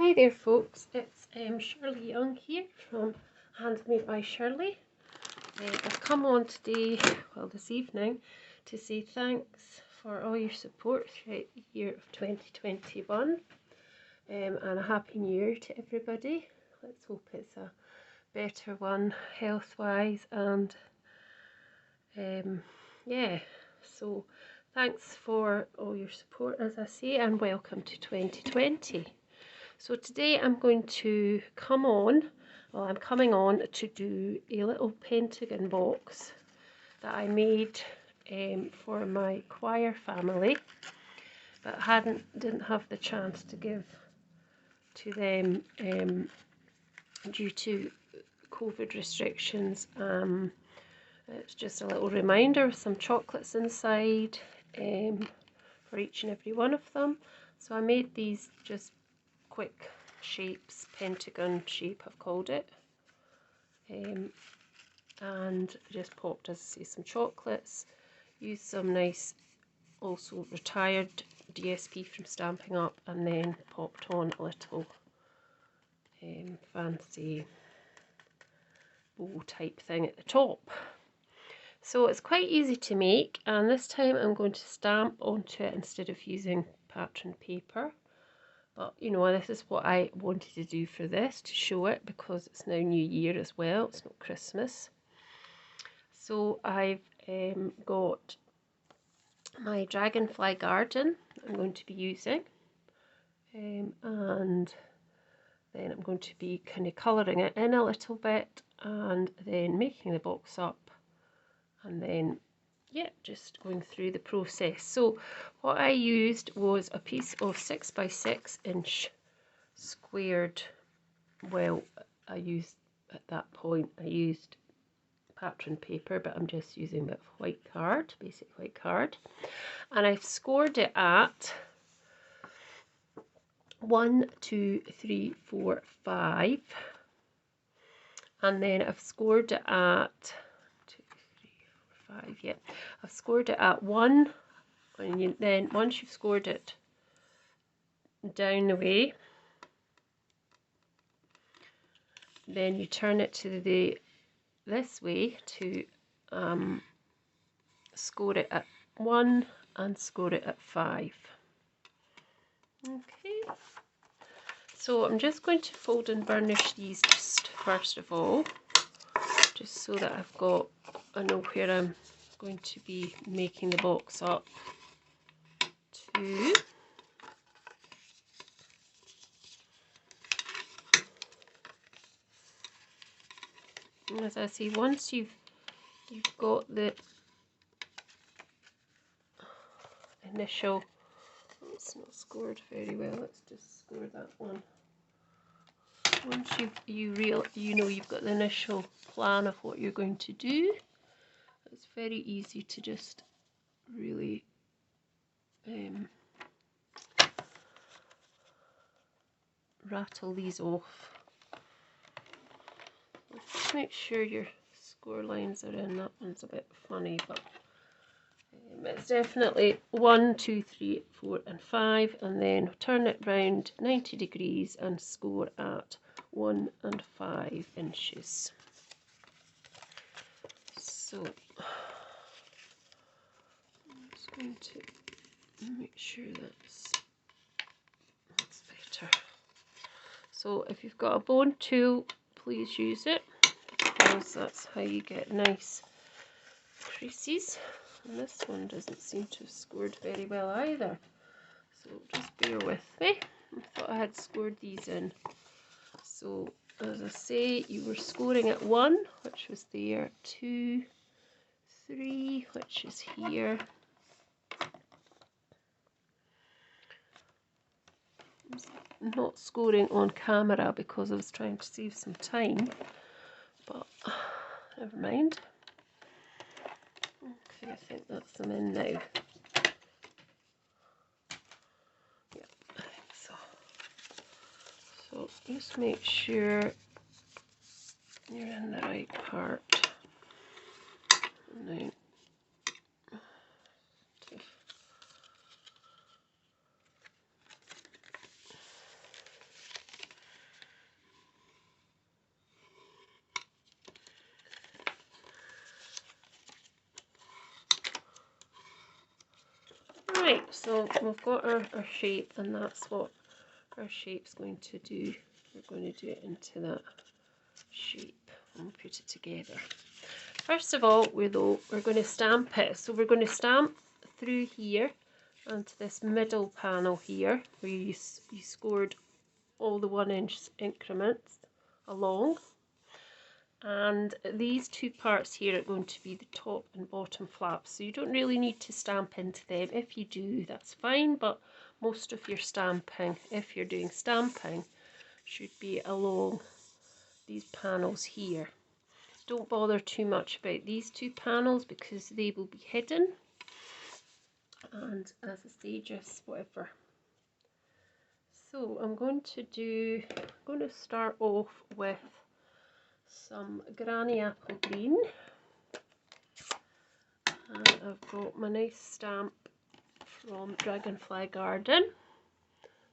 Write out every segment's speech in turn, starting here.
Hi there folks, it's Shirley Young here from Handmade by Shirley. I've come on today, well this evening, to say thanks for all your support throughout the year of 2021 and a happy new year to everybody. Let's hope it's a better one health wise and yeah, so thanks for all your support as I say, and welcome to 2020. So today I'm going to come on, well I'm coming on to do a little Pentagon box that I made for my choir family, but didn't have the chance to give to them due to COVID restrictions. It's just a little reminder with some chocolates inside for each and every one of them. So I made these just quick shapes, pentagon shape I've called it, and just popped, as I say, some chocolates, used some nice also retired DSP from Stampin'Up, and then popped on a little fancy bow type thing at the top. So it's quite easy to make, and this time I'm going to stamp onto it instead of using pattern paper. But you know, this is what I wanted to do for this, to show it, because it's now New Year as well, it's not Christmas. So I've got my dragonfly garden I'm going to be using, and then I'm going to be kind of colouring it in a little bit and then making the box up, and then yeah, just going through the process. So what I used was a piece of 6x6" squared, well I used at that point I used pattern paper, but I'm just using a bit of white card, basic white card, and I've scored it at 1, 2, 3, 4, 5, and then I've scored it at 2, 3, 4, 5, yeah, I've scored it at 1, and then once you've scored it down the way, then you turn it to this way to score it at 1 and score it at 5. Okay, so I'm just going to fold and burnish these just first of all, just so that I know where I'm going to be making the box up to. As I say, once you've got the initial, it's not scored very well, let's just score that one. Once you know you've got the initial plan of what you're going to do, it's very easy to just really rattle these off. Just make sure your score lines are in. That one's a bit funny, but it's definitely 1, 2, 3, 4 and 5, and then turn it round 90 degrees and score at 1 and 5 inches. So I'm just going to make sure that's better. So if you've got a bone tool, please use it, because that's how you get nice creases. And this one doesn't seem to have scored very well either, so just bear with me. I thought I had scored these in. So as I say, you were scoring at 1, which was there, 2, 3, which is here. I'm not scoring on camera because I was trying to save some time, but never mind. Okay, I think that's them in now. Yeah, I think so. So just make sure you're in the right part. Now, So we've got our shape, and that's what our shape's going to do. We're going to do it into that shape and put it together. First of all, we're going to stamp it. So we're going to stamp through here onto this middle panel here, where you scored all the 1 inch increments along. And these two parts here are going to be the top and bottom flaps, so you don't really need to stamp into them. If you do, that's fine, but most of your stamping, if you're doing stamping, should be along these panels here. Don't bother too much about these two panels because they will be hidden, and as I say, just whatever. So I'm going to start off with some granny apple green, and I've got my nice stamp from Dragonfly Garden,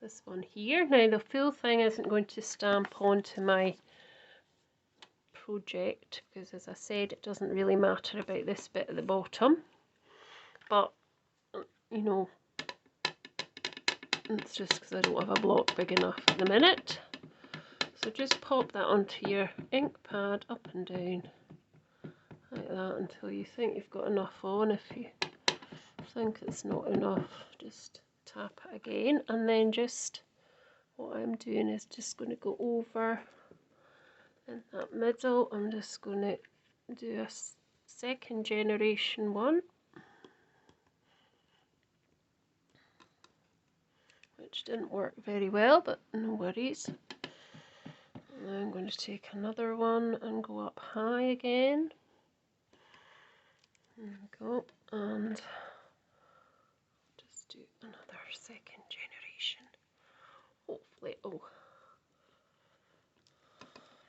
this one here. Now the full thing isn't going to stamp onto my project because, as I said, it doesn't really matter about this bit at the bottom, but you know, it's just because I don't have a block big enough at the minute. So just pop that onto your ink pad up and down like that until you think you've got enough on. If you think it's not enough, just tap it again, and then just what I'm doing is just going to go over in that middle. I'm just going to do a second generation one, which didn't work very well, but no worries. And I'm going to take another one and go up high again. There we go, and just do another second generation. Hopefully it'll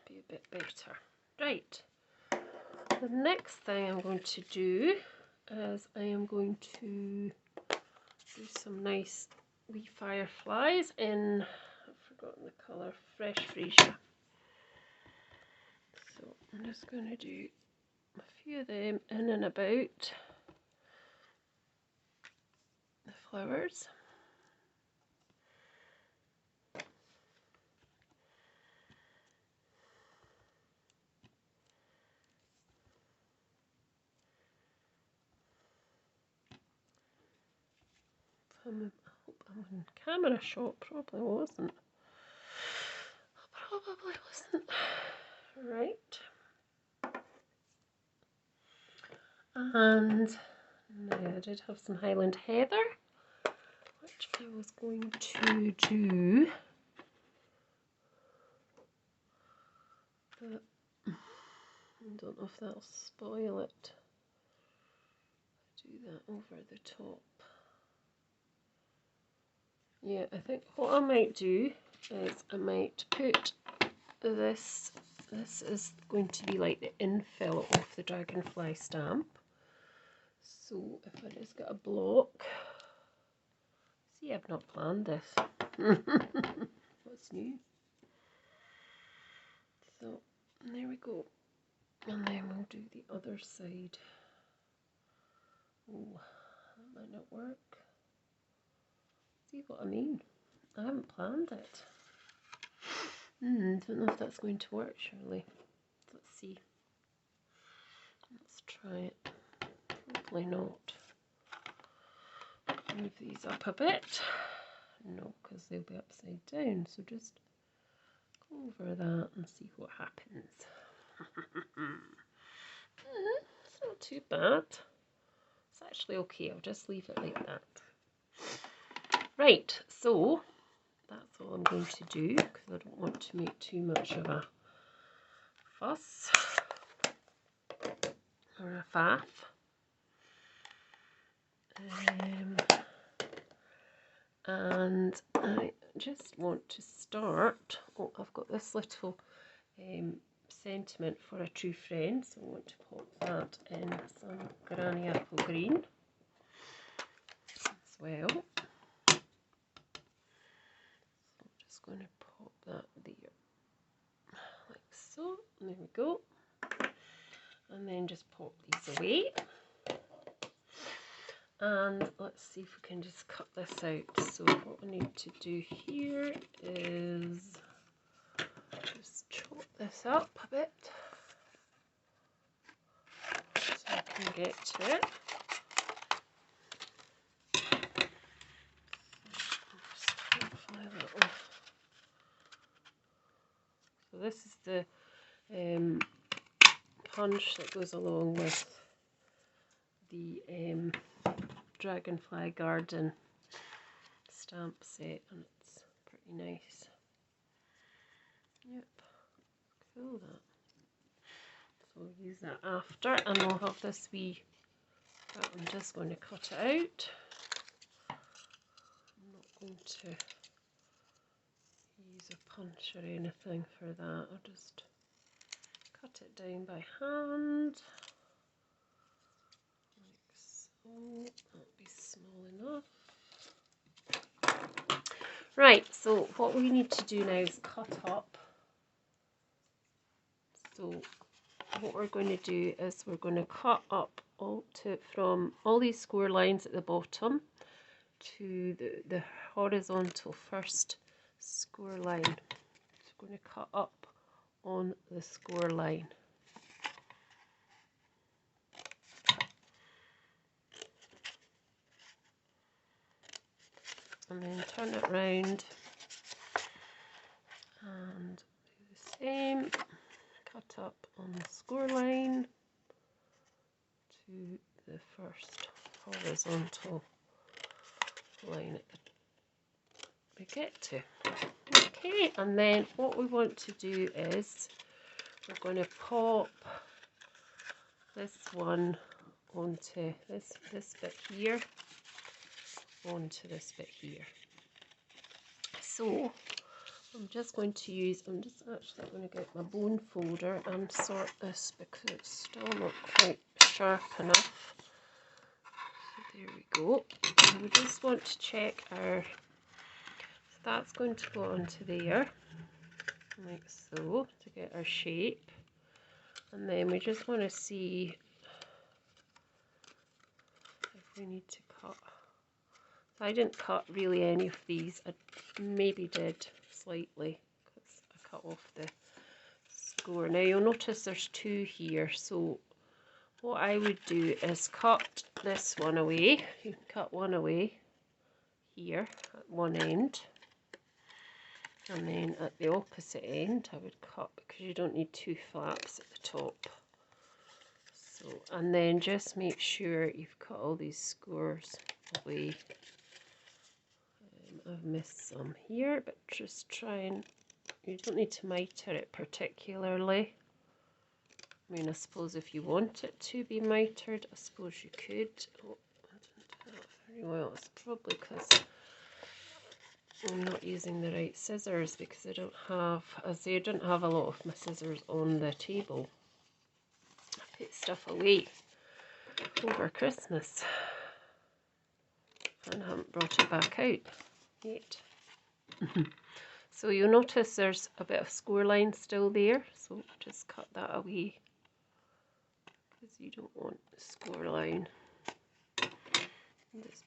be a bit better. Right, the next thing I'm going to do is I am going to do some nice wee fireflies in, I've forgotten the colour, Fresh Freesia. So I'm just going to do a few of them in and about the flowers. I hope I'm in camera shot, probably wasn't. Right. And now I did have some Highland Heather, which I was going to do, but I don't know if that'll spoil it. Do that over the top. Yeah, I think what I might do is I might put this is going to be like the infill of the dragonfly stamp. So if I just get a block, see, I've not planned this. What's new? So there we go, and then we'll do the other side. Oh, that might not work. See what I mean? I haven't planned it. Don't know if that's going to work, surely. Let's see. Let's try it. Hopefully not. Move these up a bit. No, because they'll be upside down. So just go over that and see what happens. It's not too bad. It's actually okay. I'll just leave it like that. Right, so that's all I'm going to do because I don't want to make too much of a fuss or a faff. And I just want to start. Oh, I've got this little sentiment for a true friend, so I want to pop that in some granny apple green as well. So I'm just going to pop that there, like so. There we go. And then just pop these away. And let's see if we can just cut this out. So what we need to do here is just chop this up a bit so I can get to it. So this is the punch that goes along with the Dragonfly Garden stamp set, and it's pretty nice. Yep, cool that. So we'll use that after, and we'll have this wee, but I'm just going to cut it out. I'm not going to use a punch or anything for that. I'll just cut it down by hand, like so. That'll be small enough. Right, so what we need to do now is cut up. So what we're going to do is we're going to cut up from all these square lines at the bottom to the horizontal first square line. So we're going to cut up on the square line. And then turn it round and do the same. Cut up on the score line to the first horizontal line we get to. Okay, and then what we want to do is we're going to pop this one onto this bit here, onto this bit here. So I'm just actually going to get my bone folder and sort this because it's still not quite sharp enough. So there we go. And we just want to check so that's going to go onto there, like so, to get our shape. And then we just want to see if we need to cut. So I didn't cut really any of these. I maybe did slightly because I cut off the score. Now you'll notice there's two here, so what I would do is cut this one away. You can cut one away here at one end, and then at the opposite end I would cut, because you don't need two flaps at the top. So, and then just make sure you've cut all these scores away. I've missed some here, but just try and, you don't need to miter it particularly. I mean, I suppose if you want it to be mitered, I suppose you could. Oh, I didn't do that very well. It's probably because I'm not using the right scissors, because I don't have, I say I didn't have a lot of my scissors on the table. I put stuff away over Christmas and I haven't brought it back out yet. So you'll notice there's a bit of score line still there, so just cut that away because you don't want the score line. Just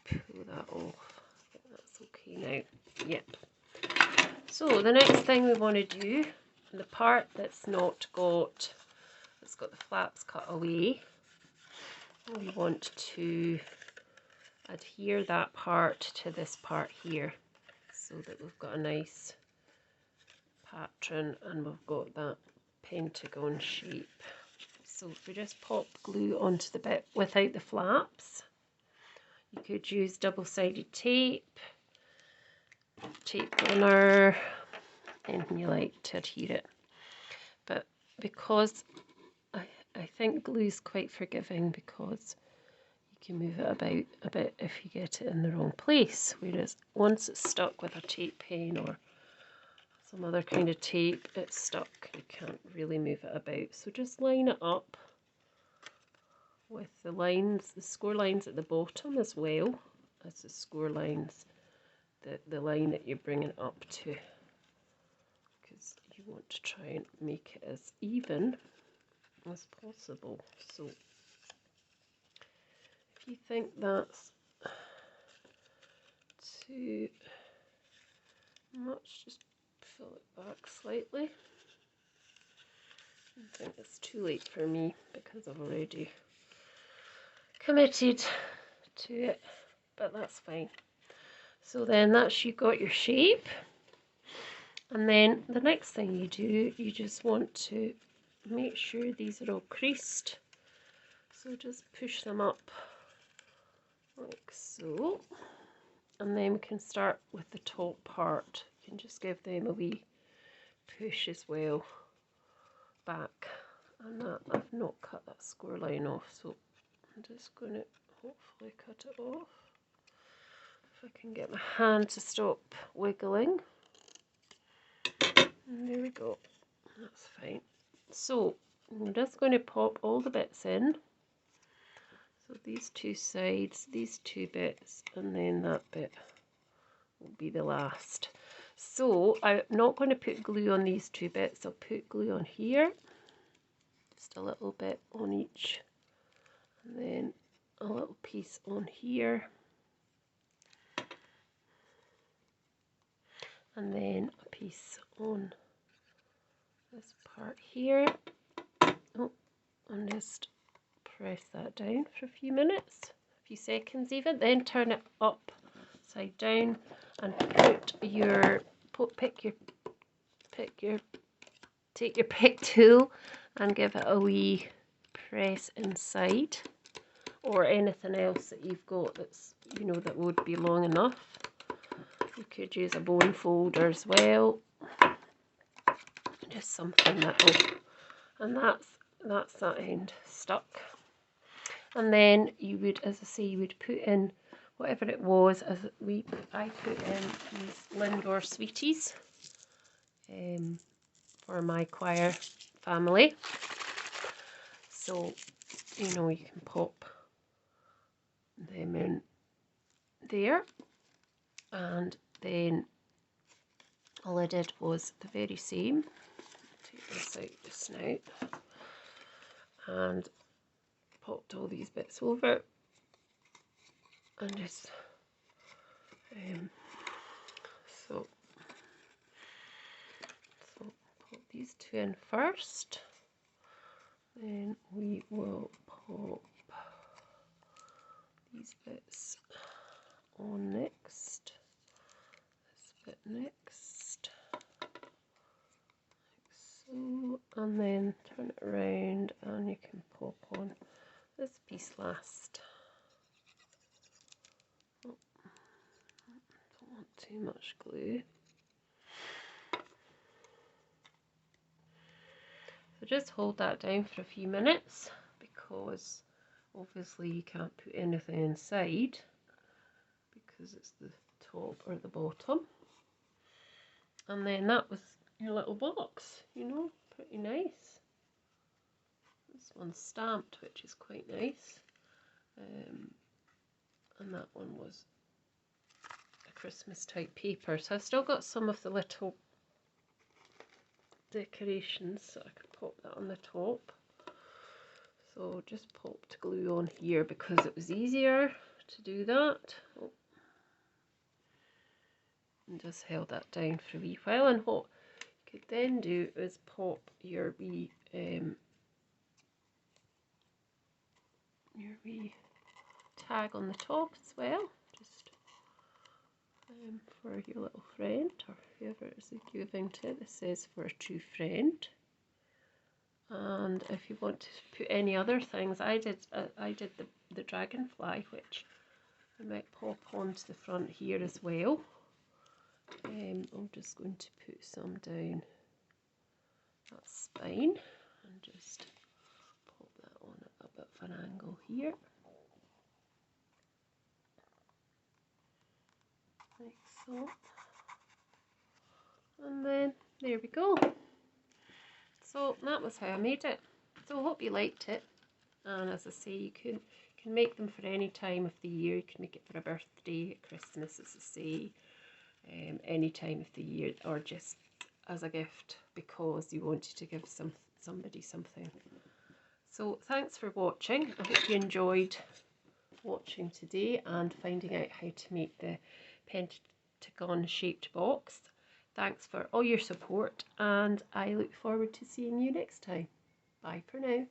pull that off. I think that's okay now. Yep. So the next thing we want to do, the part that's not got, it's got the flaps cut away, we want to adhere that part to this part here, so that we've got a nice pattern and we've got that pentagon shape. So if we just pop glue onto the bit without the flaps, you could use double-sided tape, tape runner, anything you like to adhere it. But because I think glue is quite forgiving, because you can move it about a bit if you get it in the wrong place, whereas once it's stuck with a tape pen or some other kind of tape, it's stuck. You can't really move it about. So just line it up with the lines, the score lines at the bottom as well as the score lines, the line that you're bringing up to, because you want to try and make it as even as possible. So if you think that's too much, just fill it back slightly. I think it's too late for me because I've already committed to it, but that's fine. So then that's you got your shape, and then the next thing you do, you just want to make sure these are all creased. So just push them up like so, and then we can start with the top part. You can just give them a wee push as well back, and that I've not cut that score line off, so I'm just going to hopefully cut it off. If I can get my hand to stop wiggling. And there we go, that's fine. So I'm just going to pop all the bits in. So these two sides, these two bits, and then that bit will be the last. So I'm not going to put glue on these two bits, I'll put glue on here, just a little bit on each, and then a little piece on here, and then a piece on this part here. Oh, and just press that down for a few minutes, a few seconds even, then turn it upside down and put your take your pick tool and give it a wee press inside, or anything else that you've got that's, you know, that would be long enough. You could use a bone folder as well, just something that'll, and that's that end stuck. And then you would, as I say, you would put in whatever it was. I put in these Lindor Sweeties for my choir family. So, you know, you can pop them in there. And then all I did was the very same. Take this out just now. And popped all these bits over. And just, so pop these two in first. Then we will pop these bits on next, this bit next, like so, and then turn it around and you can pop on this piece last. Oh, don't want too much glue. So just hold that down for a few minutes, because obviously you can't put anything inside because it's the top or the bottom. And then that was your little box, you know, pretty nice. This one's stamped, which is quite nice. And that one was a Christmas type paper. So I've still got some of the little decorations, so I could pop that on the top. So just popped glue on here because it was easier to do that. Oh. And just held that down for a wee while, and what you could then do is pop your wee tag on the top as well, just for your little friend or whoever it is you're giving to. This says for a true friend. And if you want to put any other things, I did the dragonfly, which I might pop onto the front here as well. I'm just going to put some down that spine and just pop that on at a bit of an angle here, like so. And then there we go. So that was how I made it. So I hope you liked it. And as I say, you can make them for any time of the year. You can make it for a birthday, Christmas, as I say, any time of the year, or just as a gift because you wanted to give somebody something. So thanks for watching. I hope you enjoyed watching today and finding out how to make the pentagon shaped box. Thanks for all your support, and I look forward to seeing you next time. Bye for now.